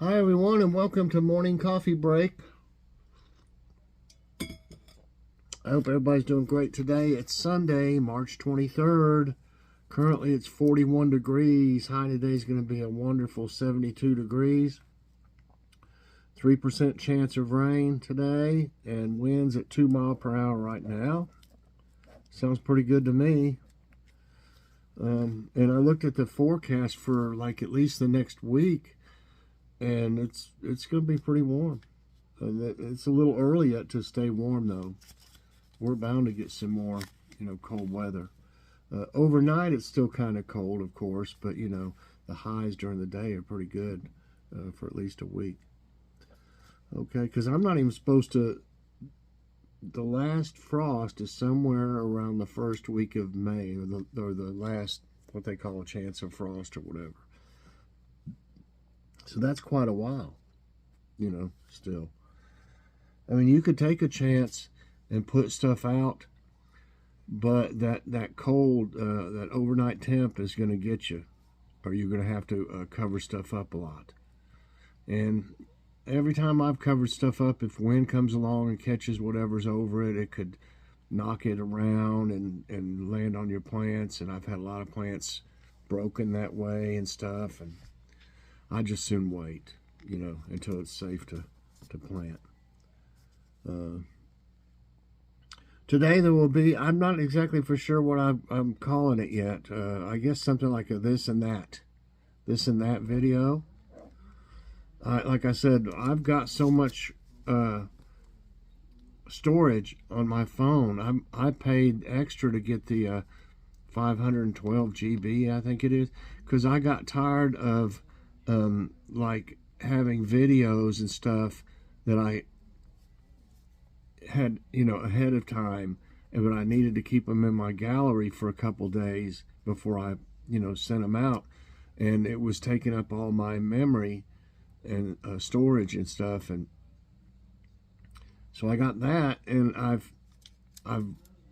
Hi everyone, and welcome to Morning Coffee Break. I hope everybody's doing great today. It's Sunday, March 23rd. Currently it's 41 degrees. High today is going to be a wonderful 72 degrees. 3% chance of rain today, and winds at 2 miles per hour right now. Sounds pretty good to me. And I looked at the forecast for like at least the next week, and it's going to be pretty warm. It's a little early yet to stay warm, though. We're bound to get some more, cold weather. Overnight, it's still kind of cold, of course, but, the highs during the day are pretty good for at least a week. Okay, because I'm not even supposed to... The last frost is somewhere around the first week of May, or the last, what they call a chance of frost or whatever. So that's quite a while, still. I mean, you could take a chance and put stuff out, but that cold, that overnight temp is going to get you, or you're going to have to cover stuff up a lot. And every time I've covered stuff up, if wind comes along and catches whatever's over it, it could knock it around and land on your plants. And I've had a lot of plants broken that way and stuff. And I just soon wait, until it's safe to plant. Today there will be, I'm not exactly for sure what I'm calling it yet. I guess something like a this and that video. Like I said, I've got so much storage on my phone. I paid extra to get the 512 GB, I think it is, because I got tired of like having videos and stuff that I had, ahead of time, but I needed to keep them in my gallery for a couple days before I, sent them out, and it was taking up all my memory and storage and stuff. And so I got that, and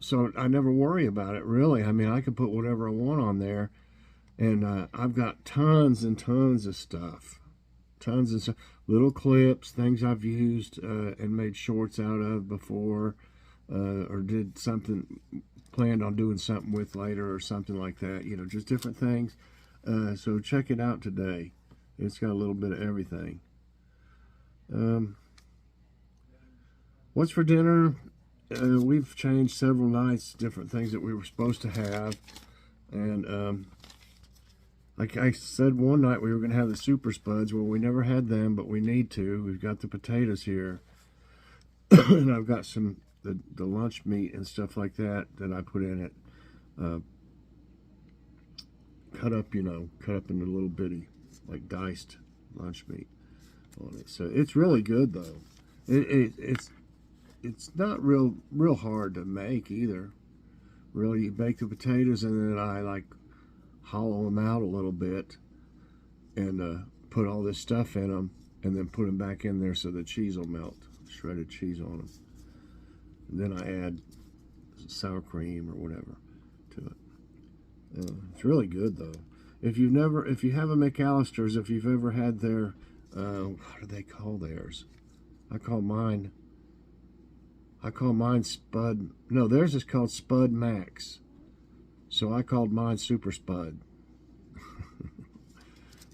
so I never worry about it, really. I mean, I can put whatever I want on there, and I've got tons and tons of stuff. Tons of stuff, little clips, things I've used and made shorts out of before, or did something, planned on doing something with later or something like that, just different things. So check it out today. It's got a little bit of everything. What's for dinner? We've changed several nights, different things that we were supposed to have. And like I said, one night we were going to have the super spuds. Well, we never had them, but we need to. We've got the potatoes here. And I've got some, the lunch meat and stuff like that I put in it. Cut up, cut up into little bitty, like diced lunch meat on it. So it's really good, though. It's not real hard to make either. Really, you bake the potatoes, and then I like hollow them out a little bit and put all this stuff in them, and then put them back in there so the cheese will melt, shredded cheese on them. And then I add sour cream or whatever to it. It's really good, though. If you have a McAllister's, if you've ever had their, what do they call theirs? I call mine Spud. No, theirs is called Spud Max. So I called mine Super Spud.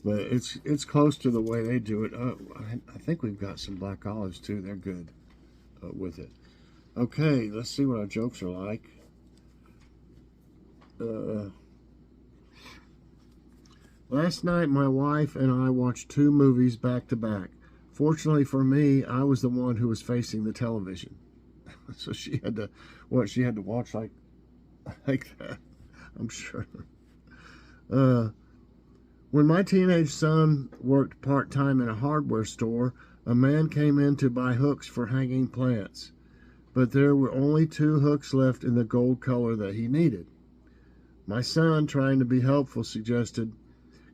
But it's close to the way they do it. I think we've got some black olives too. They're good with it. Okay, let's see what our jokes are like. Last night my wife and I watched 2 movies back to back. Fortunately for me, I was the one who was facing the television. So she had to watch like that, I'm sure. When my teenage son worked part-time in a hardware store, a man came in to buy hooks for hanging plants, but there were only 2 hooks left in the gold color that he needed. My son, trying to be helpful, suggested,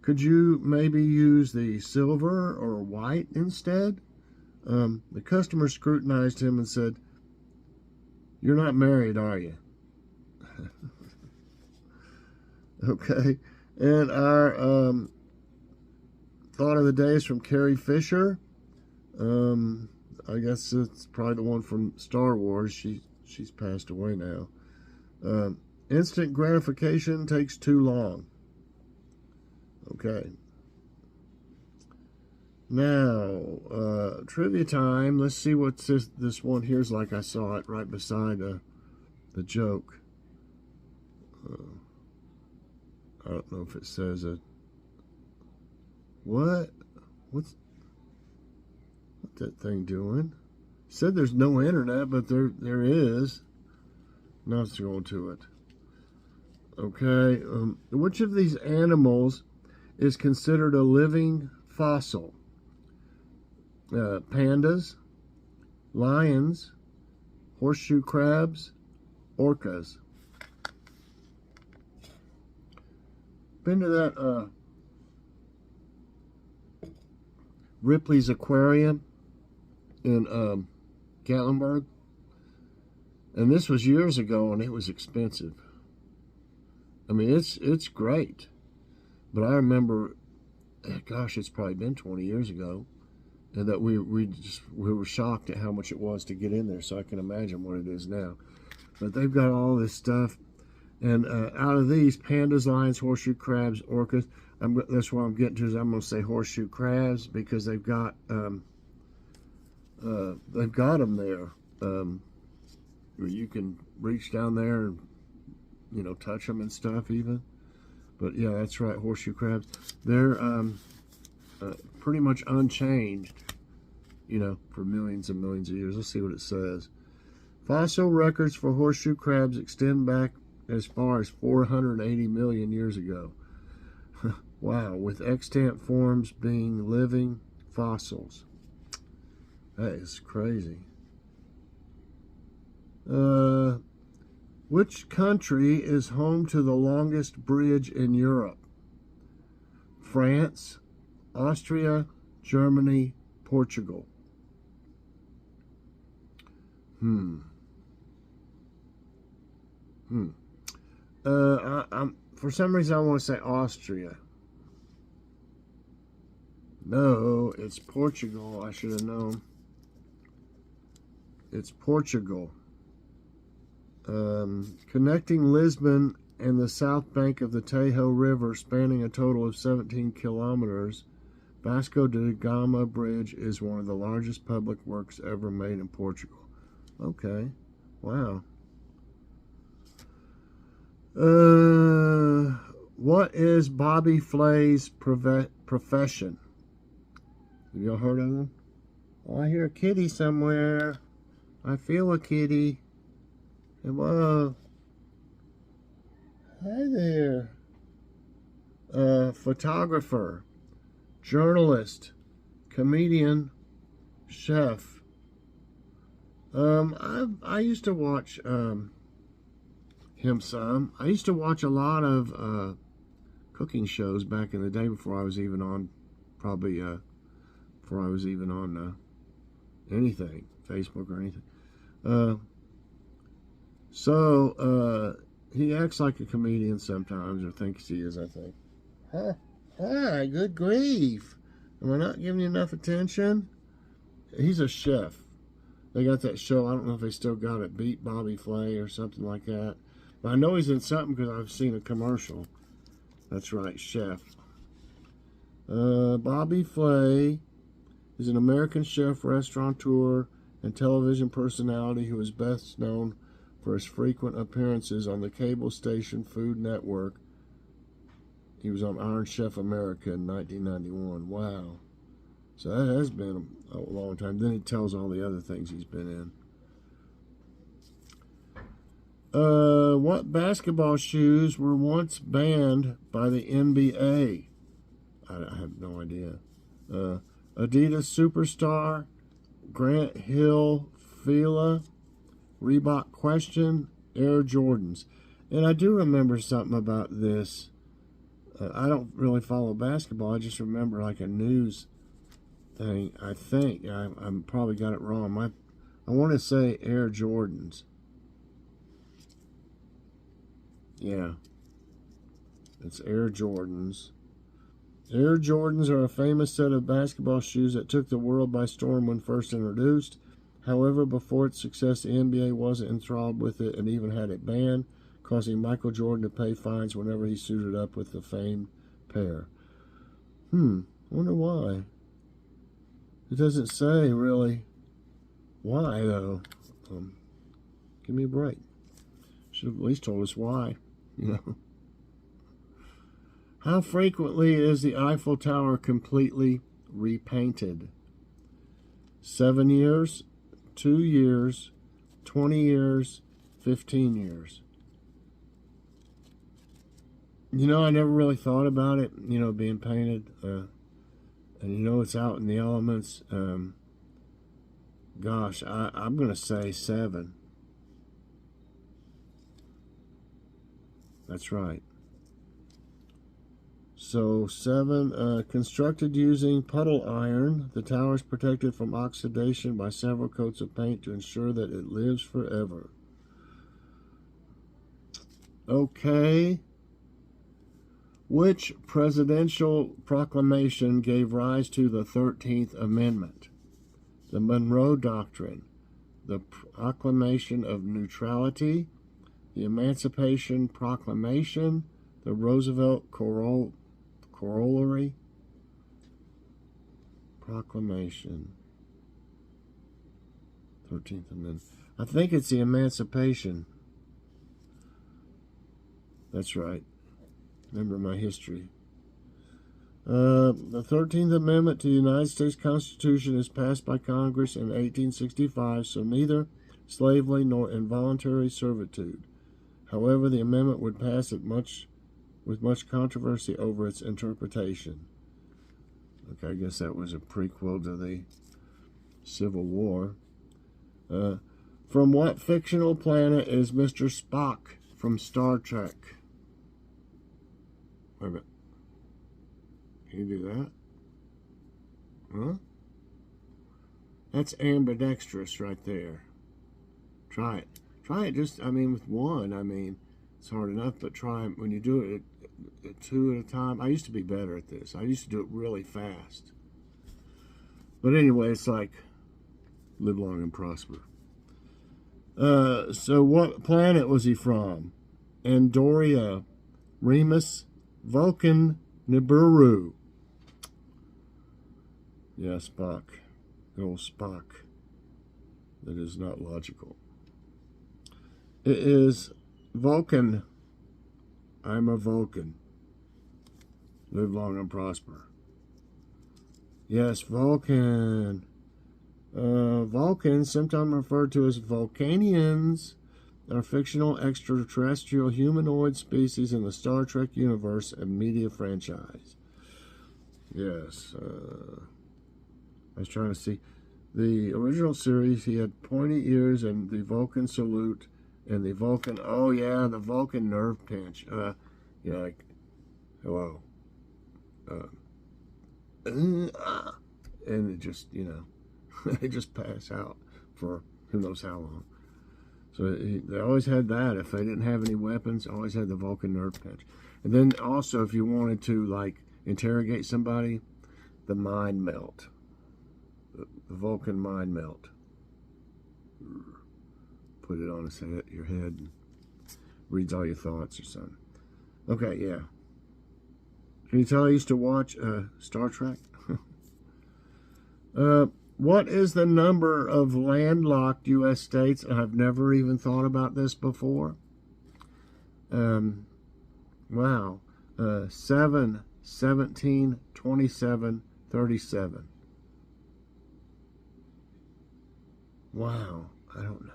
"Could you maybe use the silver or white instead?" The customer scrutinized him and said, "You're not married, are you?" Okay, and our Thought of the day is from Carrie Fisher. I guess it's probably the one from Star Wars. She's passed away now. Instant gratification takes too long. Okay. Now, trivia time. Let's see what this one here's like. I saw it right beside the joke. I don't know if it says it. What's that thing doing? It said there's no internet, but there is. Now let's go to it. Okay. Which of these animals is considered a living fossil? Pandas, lions, horseshoe crabs, orcas. Been to that Ripley's Aquarium in Gatlinburg, and this was years ago, and it was expensive. I mean, it's great, but I remember, gosh, it's probably been 20 years ago, and that we were shocked at how much it was to get in there. So I can imagine what it is now. But they've got all this stuff, and out of these, pandas, lions, horseshoe crabs, orcas. That's what I'm getting to. Is I'm going to say horseshoe crabs because they've got them there. Where you can reach down there and touch them and stuff even. But yeah, that's right, horseshoe crabs. They're pretty much unchanged, for millions and millions of years. Let's see what it says. Fossil records for horseshoe crabs extend back as far as 480 million years ago. Wow, with extant forms being living fossils. That is crazy. Which country is home to the longest bridge in Europe? France, Austria, Germany, Portugal. For some reason I want to say Austria. No, it's Portugal. I should have known. It's Portugal. Connecting Lisbon and the south bank of the Tajo River, spanning a total of 17 kilometers, Vasco da Gama Bridge is one of the largest public works ever made in Portugal. Okay. Wow. What is Bobby Flay's profession? Have y'all heard of him? Oh, I hear a kitty somewhere. I feel a kitty. Whoa. Hi there. Photographer, journalist, comedian, chef. I used to watch him some. I used to watch a lot of cooking shows back in the day before I was even on, before I was even on anything, Facebook or anything. So he acts like a comedian sometimes, or thinks he is, I think. Hi, good grief. Am I not giving you enough attention? He's a chef. They got that show, I don't know if they still got it, Beat Bobby Flay or something like that. But I know he's in something because I've seen a commercial. That's right, chef. Bobby Flay is an American chef, restaurateur, and television personality who is best known for his frequent appearances on the cable station Food Network. He was on Iron Chef America in 1991. Wow. So that has been a long time. Then he tells all the other things he's been in. What basketball shoes were once banned by the NBA? I have no idea. Adidas Superstar, Grant Hill Fila, Reebok Question, Air Jordans. And I do remember something about this. I don't really follow basketball. I just remember like a news thing. I think I'm probably got it wrong. I want to say Air Jordans. Yeah, it's Air Jordans. Air Jordans are a famous set of basketball shoes that took the world by storm when first introduced. However, before its success, the NBA wasn't enthralled with it and even had it banned, causing Michael Jordan to pay fines whenever he suited up with the famed pair. Wonder why. It doesn't say really why, though. Give me a break. Should have at least told us why, you know. How frequently is the Eiffel Tower completely repainted? 7 years, 2 years, 20 years, 15 years. You know, I never really thought about it, you know, being painted. And you know, it's out in the elements. Gosh, I'm going to say 7. That's right. So 7, constructed using puddle iron, the tower is protected from oxidation by several coats of paint to ensure that it lives forever. Okay. Which presidential proclamation gave rise to the 13th Amendment? The Monroe Doctrine, the Proclamation of Neutrality, the Emancipation Proclamation, the Roosevelt Corollary Proclamation. 13th Amendment. I think it's the Emancipation. That's right. Remember my history. The 13th Amendment to the United States Constitution is passed by Congress in 1865, so neither slavery nor involuntary servitude. However, the amendment would pass with much controversy over its interpretation. Okay, I guess that was a prequel to the Civil War. From what fictional planet is Mr. Spock from Star Trek? Wait a minute. Can you do that? Huh? That's ambidextrous right there. Try it. Try it just, I mean, with one. I mean, it's hard enough, but try it when you do it at 2 at a time. I used to be better at this. I used to do it really fast. But anyway, it's like, live long and prosper. So what planet was he from? Andoria, Remus, Vulcan, Nibiru. Yeah, Spock. Good old Spock. That is not logical. It is Vulcan. I'm a Vulcan. Live long and prosper. Yes, Vulcan. Vulcans, sometimes referred to as Vulcanians, are fictional extraterrestrial humanoid species in the Star Trek universe and media franchise. Yes. I was trying to see. The original series, he had pointy ears and the Vulcan salute and the Vulcan, oh yeah, the Vulcan nerve pinch. You know, like, hello. And it just, you know, they just pass out for who knows how long. So they always had that. If they didn't have any weapons, always had the Vulcan nerve pinch. And then also, if you wanted to, like, interrogate somebody, the mind melt. The Vulcan mind melt. Put it on your head and reads all your thoughts or something. Okay, yeah. Can you tell I used to watch Star Trek? What is the number of landlocked U.S. states? I've never even thought about this before. Wow. 7, 17, 27, 37. Wow. I don't know.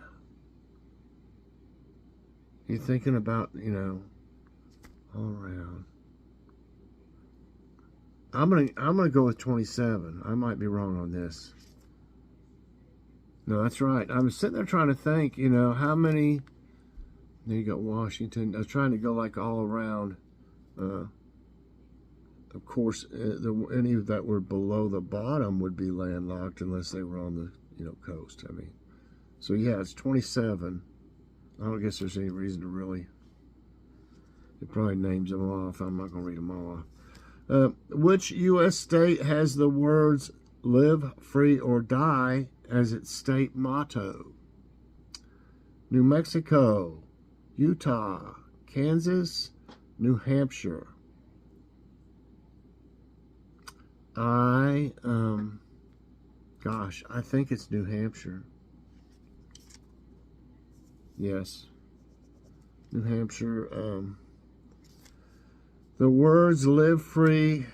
You're thinking about, you know, all around. I'm gonna go with 27. I might be wrong on this. No, that's right. I was sitting there trying to think, you know, how many. Then you got Washington. I was trying to go like all around. Of course, any that were below the bottom would be landlocked unless they were on the, you know, coast. I mean, so yeah, it's 27. I don't guess there's any reason to really. It probably names them off. I'm not gonna read them all off. Which U.S. state has the words "Live Free or Die" as its state motto? New Mexico, Utah, Kansas, New Hampshire. Gosh, I think it's New Hampshire. Yes, New Hampshire. The words "Live Free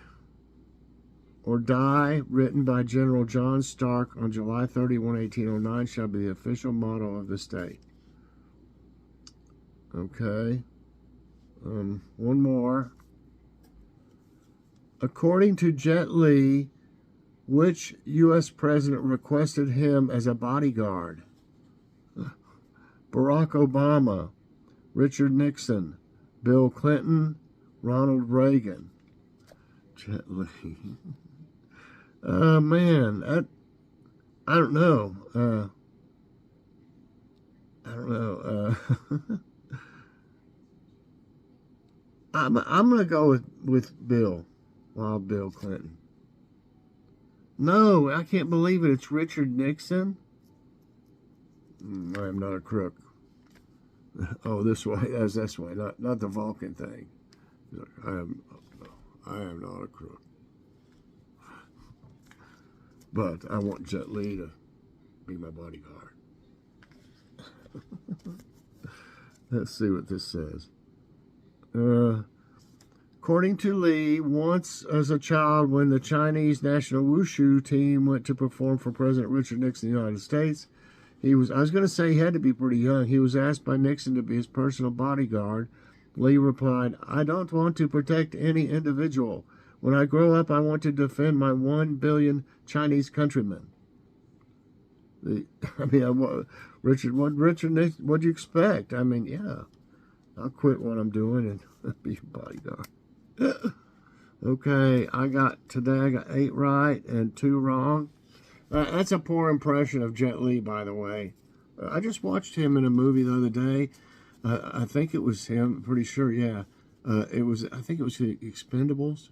or Die," written by General John Stark on July 31, 1809, shall be the official motto of the state. Okay. One more. According to Jet Li, which U.S. president requested him as a bodyguard? Barack Obama, Richard Nixon, Bill Clinton, Ronald Reagan. Jet Li. Man, I don't know. I don't know. I'm gonna go with Bill Clinton. No, I can't believe it. It's Richard Nixon. I am not a crook. Oh, this way. That's this way. Not the Vulcan thing. I am not a crook. But I want Jet Li to be my bodyguard. Let's see what this says. According to Lee, once as a child, when the Chinese national wushu team went to perform for President Richard Nixon in the United States, I was going to say he had to be pretty young. He was asked by Nixon to be his personal bodyguard. Lee replied, "I don't want to protect any individual. When I grow up, I want to defend my 1 billion Chinese countrymen." Richard Nixon, what'd you expect? I mean, yeah, I'll quit what I'm doing and be a bodyguard. Okay, I got 8 right and 2 wrong. That's a poor impression of Jet Li, by the way. I just watched him in a movie the other day. I think it was him. Pretty sure, yeah. I think it was the Expendables,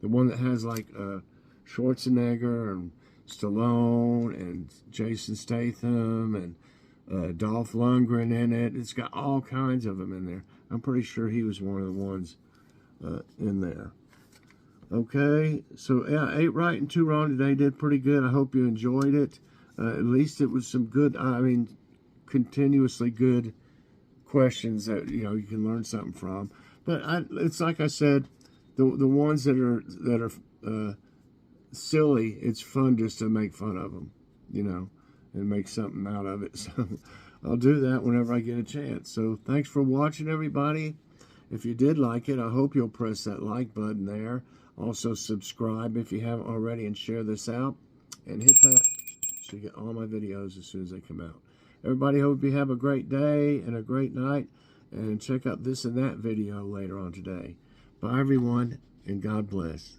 the one that has like Schwarzenegger and Stallone and Jason Statham and Dolph Lundgren in it. It's got all kinds of them in there. I'm pretty sure he was one of the ones in there. Okay, so yeah, 8 right and 2 wrong today. Did pretty good. I hope you enjoyed it. At least it was some good, continuously good questions that you can learn something from. But it's like I said, the ones that are silly, it's fun just to make fun of them, and make something out of it. So I'll do that whenever I get a chance. So thanks for watching, everybody. If you did like it, I hope you'll press that like button there. Also subscribe if you haven't already, and share this out, and hit that so you get all my videos as soon as they come out. Everybody, hope you have a great day and a great night, and check out this and that video later on today. Bye, everyone, and God bless.